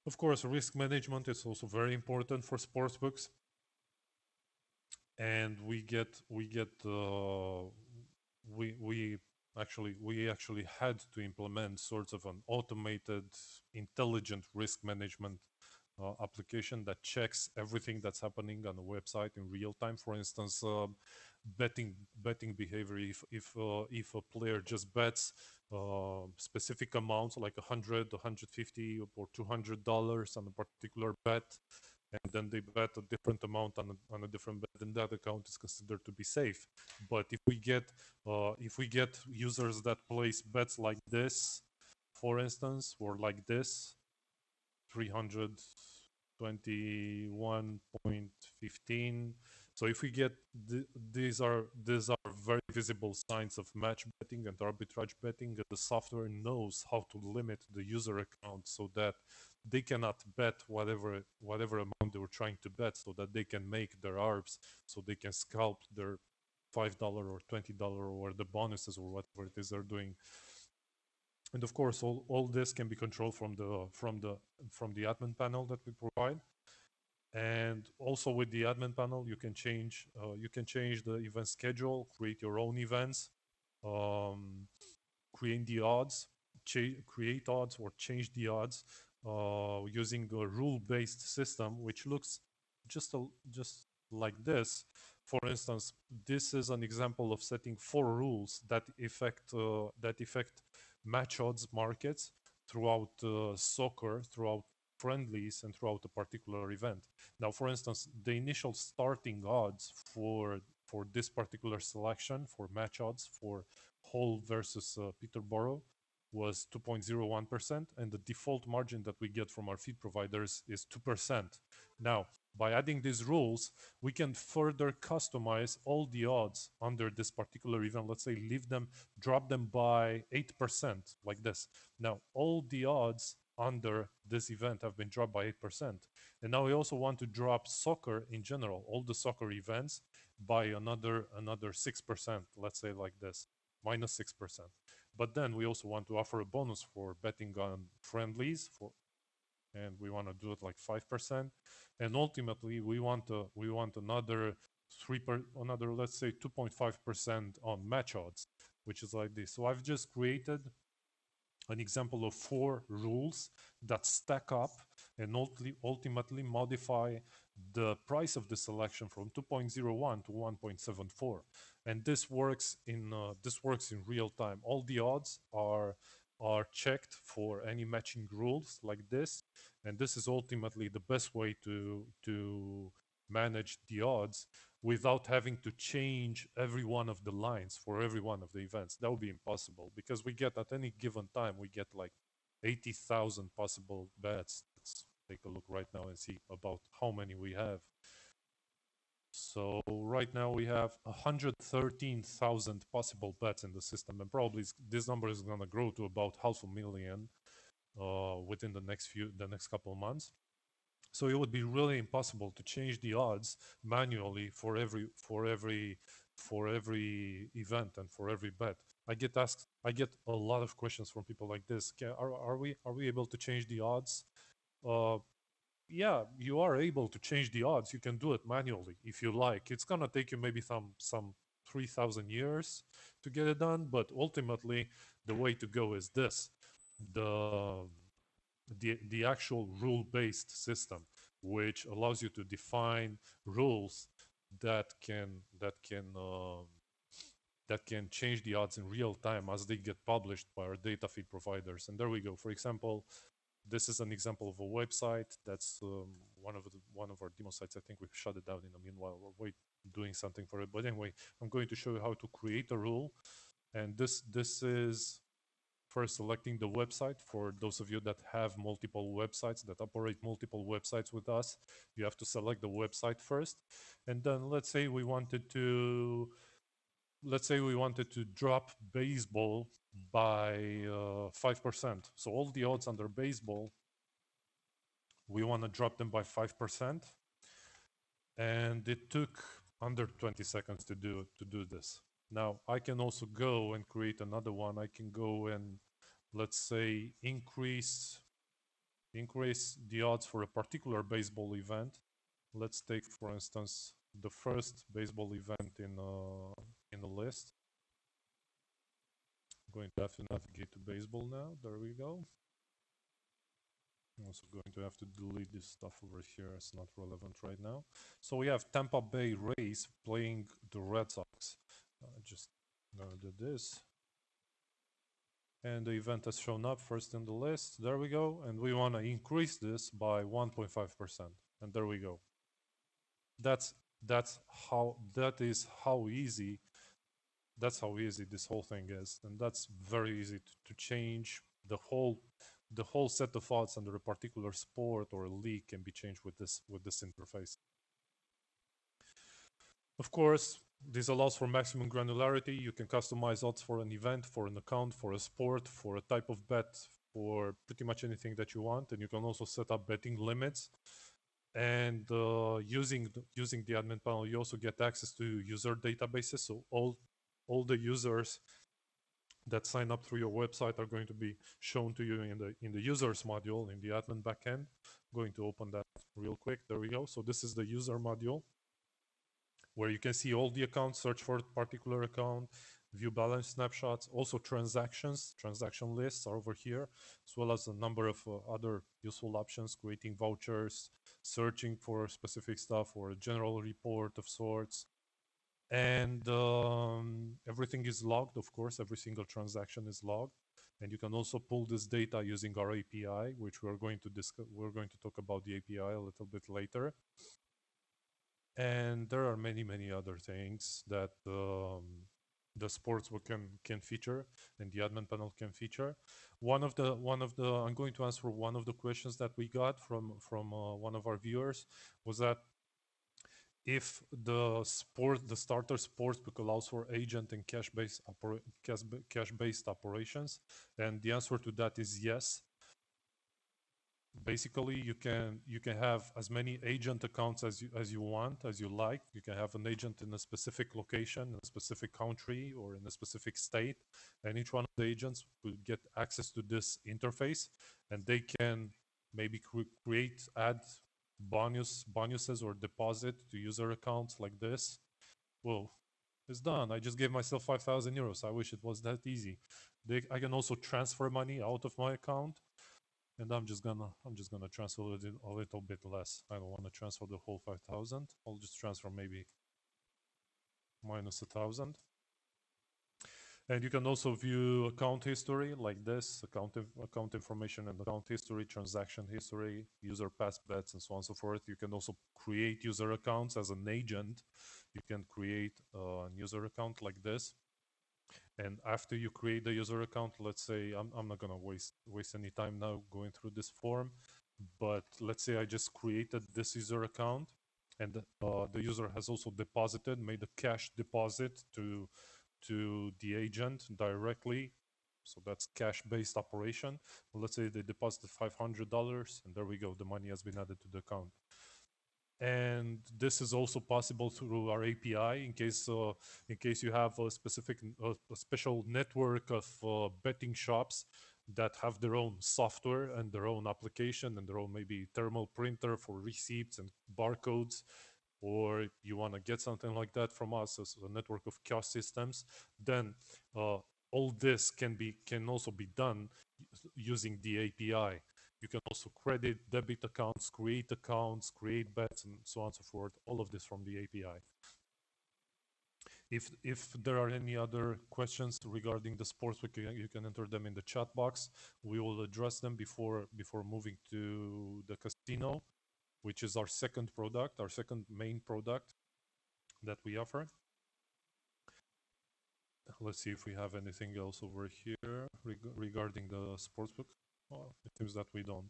Of course, risk management is also very important for sportsbooks, and we we actually had to implement sorts of an automated, intelligent risk management application that checks everything that's happening on the website in real time. For instance, betting behavior. If a player just bets specific amounts like 100, 150, or $200 on a particular bet, and then they bet a different amount on a different bet, then that account is considered to be safe. But if we get users that place bets like this, for instance, or like this, 321.15. So if we get these are very visible signs of match betting and arbitrage betting, and the software knows how to limit the user account so that they cannot bet whatever amount they were trying to bet, so that they can make their arbs, so they can scalp their $5 or $20 or the bonuses or whatever it is they're doing. And of course, all this can be controlled from the admin panel that we provide. And also with the admin panel, you can change the event schedule, create your own events, um, create the odds, create odds or change the odds using a rule-based system, which looks just like this. For instance, this is an example of setting 4 rules that affect match odds markets throughout soccer, throughout friendlies, and throughout a particular event. Now, for instance, the initial starting odds for this particular selection for match odds for Hull versus Peterborough was 2.01%, and the default margin that we get from our feed providers is 2%. Now, by adding these rules, we can further customize all the odds under this particular event. Let's say drop them by 8%, like this. Now, all the odds under this event have been dropped by 8%. And now we also want to drop soccer in general, all the soccer events, by another 6%, let's say like this, minus 6%. But then we also want to offer a bonus for betting on friendlies and we want to do it like 5%. And ultimately we want another, let's say, 2.5% on match odds, which is like this. So I've just created an example of 4 rules that stack up and ultimately modify the price of the selection from 2.01 to 1.74. And this works in real time. All the odds are checked for any matching rules like this, and this is ultimately the best way to manage the odds without having to change every one of the lines for every one of the events. That would be impossible, because we get, at any given time, we get like 80,000 possible bets. Let's take a look right now and see about how many we have. So right now we have 113,000 possible bets in the system, and probably this number is going to grow to about 500,000 within the next couple of months. So it would be really impossible to change the odds manually for every event and for every bet. I get a lot of questions from people like this. Are we able to change the odds? Uh, yeah, you are able to change the odds. You can do it manually if you like. It's gonna take you maybe some 3,000 years to get it done, but ultimately the way to go is this: the the actual rule-based system, which allows you to define rules that can that can that can change the odds in real time as they get published by our data feed providers. And there we go. For example, this is an example of a website that's one of our demo sites. I think we've shut it down in the meanwhile. We're doing something for it. But anyway, I'm going to show you how to create a rule. And this is first selecting the website. For those of you that have multiple websites, that operate multiple websites with us, you have to select the website first. And then let's say we wanted to drop baseball by 5%. So all the odds under baseball, we want to drop them by 5%. And it took under 20 seconds to do this. Now I can also go and create another one. I can go and, let's say, increase increase the odds for a particular baseball event. Let's take, for instance, the first baseball event in the list. I'm going to have to navigate to baseball now. There we go. I'm also going to have to delete this stuff over here. It's not relevant right now. So we have Tampa Bay Rays playing the Red Sox. Just did this. And the event has shown up first in the list. There we go. And we want to increase this by 1.5%. And there we go. That's how easy this whole thing is, and that's very easy to change. The whole set of odds under a particular sport or a league can be changed with this interface. Of course, this allows for maximum granularity. You can customize odds for an event, for an account, for a sport, for a type of bet, for pretty much anything that you want. And you can also set up betting limits. And using the admin panel, you also get access to user databases. So all the users that sign up through your website are going to be shown to you in the users module in the admin backend. I'm going to open that real quick. There we go. So this is the user module where you can see all the accounts, search for a particular account, view balance snapshots, also transaction lists are over here, as well as a number of other useful options, creating vouchers, searching for specific stuff, or a general report of sorts. And everything is logged, of course. Every single transaction is logged, and you can also pull this data using our API, which we're going to discuss. We're going to talk about the API a little bit later. And there are many other things that the Sportsbook can feature and the admin panel can feature. I'm going to answer one of the questions that we got from one of our viewers, was that if the starter sportsbook allows for agent and cash-based operations, and the answer to that is yes. Basically, you can have as many agent accounts as you want, as you like. You can have an agent in a specific location, in a specific country, or in a specific state, and each one of the agents will get access to this interface, and they can maybe add bonuses or deposit to user accounts like this. Well, it's done. I just gave myself 5,000 euros. I wish it was that easy. I can also transfer money out of my account, and I'm just gonna transfer a little bit less. I don't want to transfer the whole 5,000. I'll just transfer maybe minus 1,000. And you can also view account history like this, account information and account history, transaction history, user past bets, and so on and so forth. You can also create user accounts as an agent. You can create a user account like this. And after you create the user account, let's say, I'm not gonna waste any time now going through this form, but let's say I just created this user account, and the user has also made a cash deposit to the agent directly. So that's cash-based operation. Let's say they deposited $500, and there we go. The money has been added to the account. And this is also possible through our API in case you have a special network of betting shops that have their own software and their own application and their own maybe thermal printer for receipts and barcodes, or you want to get something like that from us as a network of kiosk systems, then all this can also be done using the API. You can also credit, debit accounts, create bets, and so on and so forth. All of this from the API. If there are any other questions regarding the Sportsbook, you can enter them in the chat box. We will address them before moving to the casino, which is our second main product that we offer. Let's see if we have anything else over here regarding the Sportsbook. Well, it seems that we don't.